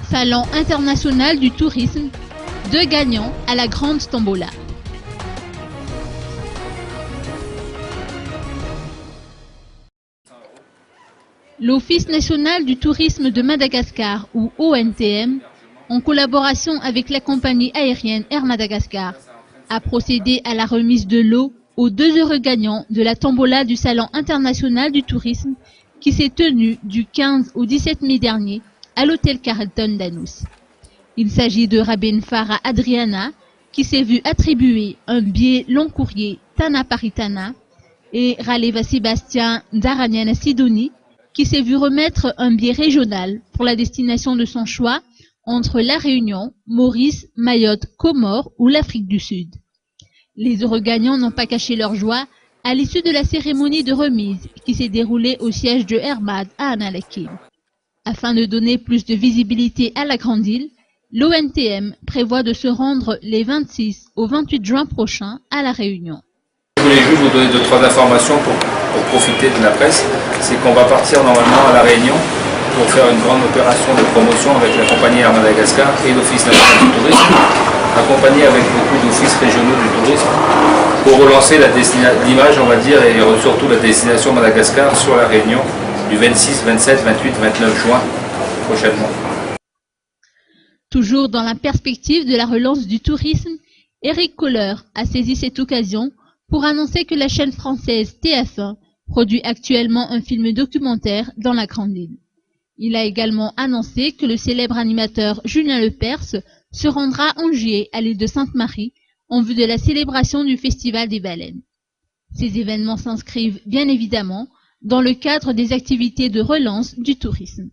Salon international du tourisme, 2 gagnants à la grande tombola. L'Office national du tourisme de Madagascar, ou ONTM, en collaboration avec la compagnie aérienne Air Madagascar, a procédé à la remise de lot aux 2 heureux gagnants de la tombola du Salon international du tourisme qui s'est tenue du 15 au 17 mai dernier à l'hôtel Carlton d'Anous. Il s'agit de Rabin Farah Adriana qui s'est vu attribuer un billet long courrier Tana Paritana et Raleva Sébastien Daraniana Sidoni qui s'est vu remettre un billet régional pour la destination de son choix entre La Réunion, Maurice, Mayotte, Comores ou l'Afrique du Sud. Les heureux gagnants n'ont pas caché leur joie à l'issue de la cérémonie de remise qui s'est déroulée au siège de Hermad à Annalakil. Afin de donner plus de visibilité à la grande île, l'ONTM prévoit de se rendre les 26 au 28 juin prochains à La Réunion. Je voulais juste vous donner 2-3 informations pour profiter de la presse. C'est qu'on va partir normalement à La Réunion pour faire une grande opération de promotion avec la compagnie Air Madagascar et l'Office national du tourisme, accompagné avec beaucoup d'offices régionaux du tourisme, pour relancer l'image, on va dire, et surtout la destination Madagascar sur La Réunion du 26, 27, 28, 29 juin prochainement. Toujours dans la perspective de la relance du tourisme, Eric Kohler a saisi cette occasion pour annoncer que la chaîne française TF1 produit actuellement un film documentaire dans la Grande Île. Il a également annoncé que le célèbre animateur Julien Lepers se rendra en juillet à l'île de Sainte-Marie en vue de la célébration du Festival des Baleines. Ces événements s'inscrivent bien évidemment dans le cadre des activités de relance du tourisme.